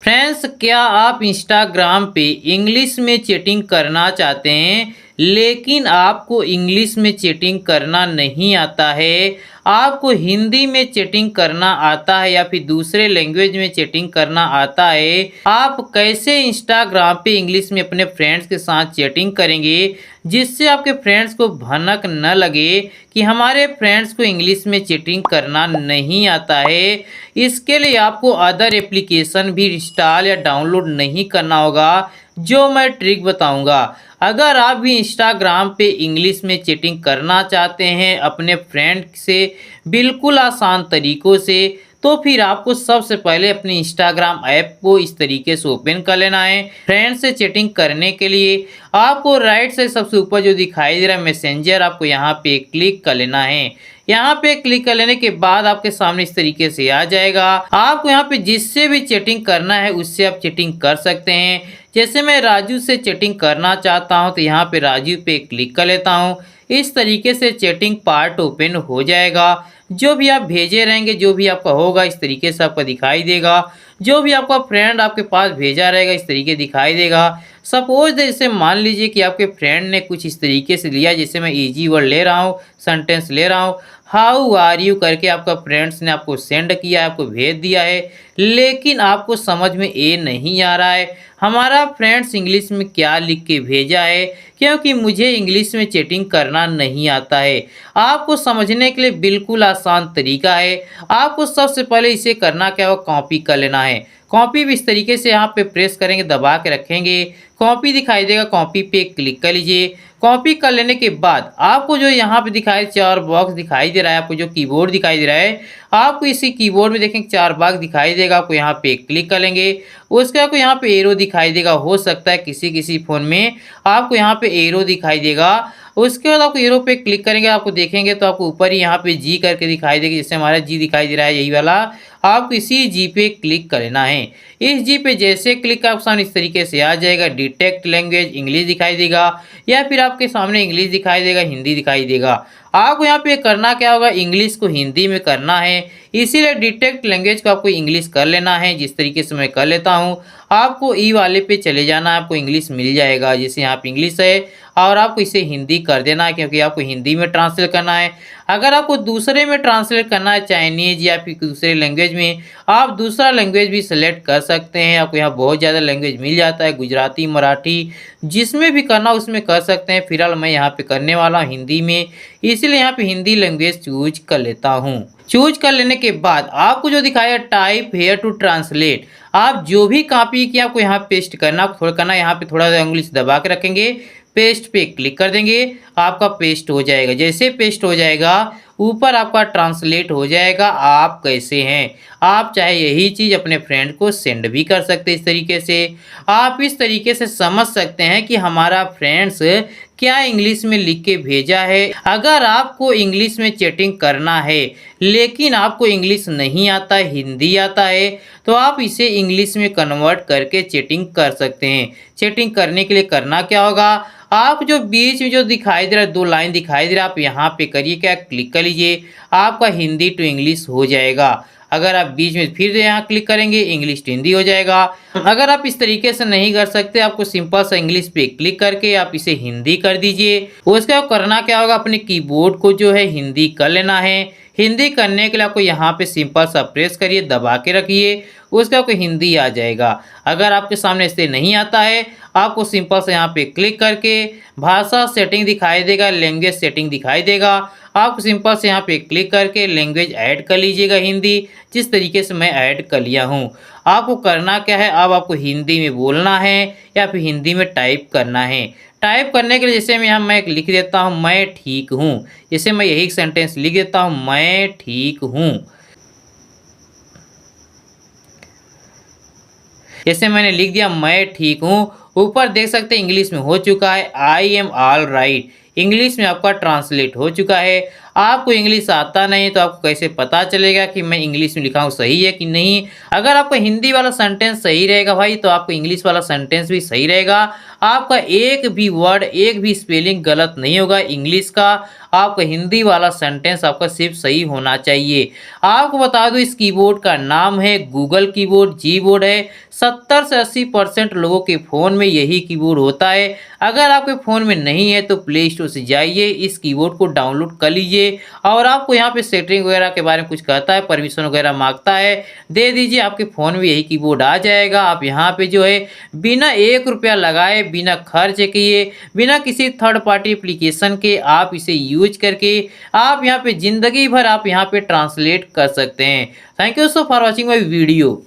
Friends, क्या आप Instagram पे इंग्लिश में चैटिंग करना चाहते हैं लेकिन आपको इंग्लिश में चैटिंग करना नहीं आता है? आपको हिंदी में चैटिंग करना आता है या फिर दूसरे लैंग्वेज में चैटिंग करना आता है? आप कैसे इंस्टाग्राम पे इंग्लिश में अपने फ्रेंड्स के साथ चैटिंग करेंगे जिससे आपके फ्रेंड्स को भनक न लगे कि हमारे फ्रेंड्स को इंग्लिश में चैटिंग करना नहीं आता है? इसके लिए आपको अदर एप्लीकेशन भी इंस्टॉल या डाउनलोड नहीं करना होगा, जो मैं ट्रिक बताऊंगा। अगर आप भी इंस्टाग्राम पे इंग्लिश में चैटिंग करना चाहते हैं अपने फ्रेंड से बिल्कुल आसान तरीक़ों से, तो फिर आपको सबसे पहले अपने इंस्टाग्राम ऐप को इस तरीके से ओपन कर लेना है। फ्रेंड से चैटिंग करने के लिए आपको राइट से सबसे ऊपर जो दिखाई दे रहा है मैसेंजर, आपको यहाँ पे क्लिक कर लेना है। यहाँ पे क्लिक कर लेने के बाद आपके सामने इस तरीके से आ जाएगा। आपको यहाँ पे जिससे भी चैटिंग करना है उससे आप चैटिंग कर सकते हैं। जैसे मैं राजू से चैटिंग करना चाहता हूँ तो यहाँ पे राजू पे क्लिक कर लेता हूँ। इस तरीके से चैटिंग पार्ट ओपन हो जाएगा। जो भी आप भेजे रहेंगे, जो भी आपका होगा इस तरीके से आपको दिखाई देगा। जो भी आपका फ्रेंड आपके पास भेजा रहेगा इस तरीके दिखाई देगा। सपोज जैसे मान लीजिए कि आपके फ्रेंड ने कुछ इस तरीके से लिया, जैसे मैं इजी वर्ड ले रहा हूँ, सेंटेंस ले रहा हूँ, हाउ आर यू करके आपका फ्रेंड्स ने आपको सेंड किया है, आपको भेज दिया है, लेकिन आपको समझ में ये नहीं आ रहा है हमारा फ्रेंड्स इंग्लिश में क्या लिख के भेजा है, क्योंकि मुझे इंग्लिश में चैटिंग करना नहीं आता है। आपको समझने के लिए बिल्कुल आसान तरीका है। आपको सबसे पहले इसे करना क्या होगा, कॉपी कर लेना है। कॉपी भी इस तरीके से यहाँ पे प्रेस करेंगे, दबा के रखेंगे, कॉपी दिखाई देगा, कॉपी पे क्लिक कर लीजिए। कॉपी कर लेने के बाद आपको जो यहाँ पे दिखाई चार बॉक्स दिखाई दे रहा है, आपको जो कीबोर्ड दिखाई दे रहा है, आपको इसी कीबोर्ड में देखें चार बॉक्स दिखाई देगा, आपको यहाँ पे क्लिक कर लेंगे। उसके आपको यहाँ पे एरो दिखाई देगा, हो सकता है किसी किसी फ़ोन में आपको यहाँ पे एरो दिखाई देगा। उसके बाद आपको एरो पे क्लिक करेंगे, आपको देखेंगे तो आपको ऊपर ही यहाँ पे जी करके दिखाई देगी, जैसे हमारा जी दिखाई दे रहा है यही वाला, आपको इसी जी पे क्लिक कर लेना है। इस जी पे जैसे क्लिक आपके सामने इस तरीके से आ जाएगा, डिटेक्ट लैंग्वेज इंग्लिश दिखाई देगा, या फिर आपके सामने इंग्लिश दिखाई देगा, हिंदी दिखाई देगा। आपको यहाँ पे करना क्या होगा, इंग्लिश को हिंदी में करना है, इसीलिए डिटेक्ट लैंग्वेज को आपको इंग्लिश कर लेना है। जिस तरीके से मैं कर लेता हूँ, आपको ई वाले पे चले जाना है, आपको इंग्लिश मिल जाएगा। जैसे यहाँ पे इंग्लिश है और आपको इसे हिंदी कर देना है, क्योंकि आपको हिंदी में ट्रांसलेट करना है। अगर आपको दूसरे में ट्रांसलेट करना है, चाइनीज या फिर दूसरे लैंग्वेज में, आप दूसरा लैंग्वेज भी सेलेक्ट कर सकते हैं। आपको यहाँ बहुत ज़्यादा लैंग्वेज मिल जाता है, गुजराती, मराठी, जिसमें भी करना उसमें कर सकते हैं। फिलहाल मैं यहाँ पे करने वाला हूँ हिंदी में, इसलिए यहाँ पे हिंदी लैंग्वेज चूज कर लेता हूँ। चूज कर लेने के बाद आपको जो दिखाया टाइप हेयर टू ट्रांसलेट, आप जो भी कॉपी किया आपको यहाँ पेस्ट करना, थोड़ा करना, यहाँ पे थोड़ा सा उंगली से दबा के रखेंगे, पेस्ट पे क्लिक कर देंगे, आपका पेस्ट हो जाएगा। जैसे पेस्ट हो जाएगा ऊपर आपका ट्रांसलेट हो जाएगा आप कैसे हैं। आप चाहे यही चीज़ अपने फ्रेंड को सेंड भी कर सकते हैं। इस तरीके से आप इस तरीके से समझ सकते हैं कि हमारा फ्रेंड्स क्या इंग्लिश में लिख के भेजा है। अगर आपको इंग्लिश में चैटिंग करना है लेकिन आपको इंग्लिश नहीं आता, हिंदी आता है, तो आप इसे इंग्लिश में कन्वर्ट करके चैटिंग कर सकते हैं। चैटिंग करने के लिए करना क्या होगा, आप जो बीच में जो दिखाई दे रहा है, दो लाइन दिखाई दे रहा है, आप यहाँ पे करिए क्या, क्लिक कर लीजिए, आपका हिंदी टू इंग्लिश हो जाएगा। अगर आप बीच में फिर यहाँ क्लिक करेंगे, इंग्लिश टू हिंदी हो जाएगा। अगर आप इस तरीके से नहीं कर सकते, आपको सिंपल सा इंग्लिश पे क्लिक करके आप इसे हिंदी कर दीजिए। उसका करना क्या होगा, अपने कीबोर्ड को जो है हिंदी कर लेना है। हिंदी करने के लिए आपको यहाँ पे सिंपल सा प्रेस करिए, दबा के रखिए, उसका आपको हिंदी आ जाएगा। अगर आपके सामने इससे नहीं आता है, आपको सिंपल से यहाँ पे क्लिक करके भाषा सेटिंग दिखाई देगा, लैंग्वेज सेटिंग दिखाई देगा, आपको सिंपल से यहाँ पे क्लिक करके लैंग्वेज ऐड कर लीजिएगा हिंदी, जिस तरीके से मैं ऐड कर लिया हूँ। आपको करना क्या है, अब आपको हिंदी में बोलना है या फिर हिंदी में टाइप करना है। टाइप करने के लिए जैसे मैं यहाँ मैं लिख देता हूँ, मैं ठीक हूँ। जैसे मैं यही सेंटेंस लिख देता हूँ, मैं ठीक हूँ। जैसे मैंने लिख दिया मैं ठीक हूँ, ऊपर देख सकते हैं इंग्लिश में हो चुका है, I am all right. English में आपका ट्रांसलेट हो चुका है। आपको इंग्लिश आता नहीं तो आपको कैसे पता चलेगा कि मैं इंग्लिश में लिखा हूँ सही है कि नहीं। अगर आपका हिंदी वाला सेंटेंस सही रहेगा भाई तो आपको इंग्लिश वाला सेंटेंस भी सही रहेगा। आपका एक भी वर्ड, एक भी स्पेलिंग गलत नहीं होगा इंग्लिश का। आपका हिंदी वाला सेंटेंस आपका सिर्फ सही होना चाहिए। आपको बता दूं इस कीबोर्ड का नाम है गूगल कीबोर्ड, जी बोर्ड है। 70 से 80% लोगों के फ़ोन में यही कीबोर्ड होता है। अगर आपके फ़ोन में नहीं है तो प्ले स्टोर से जाइए, इस कीबोर्ड को डाउनलोड कर लीजिए और आपको यहाँ पे सेटिंग वगैरह के बारे में कुछ कहता है, परमिशन वगैरह मांगता है, दे दीजिए, आपके फ़ोन में यही कीबोर्ड आ जाएगा। आप यहाँ पे जो है बिना 1 रुपया लगाए, बिना खर्च किए, बिना किसी थर्ड पार्टी एप्लीकेशन के आप इसे यूज करके आप यहाँ पे ज़िंदगी भर आप यहाँ पे ट्रांसलेट कर सकते हैं। Thank you so for watching my video.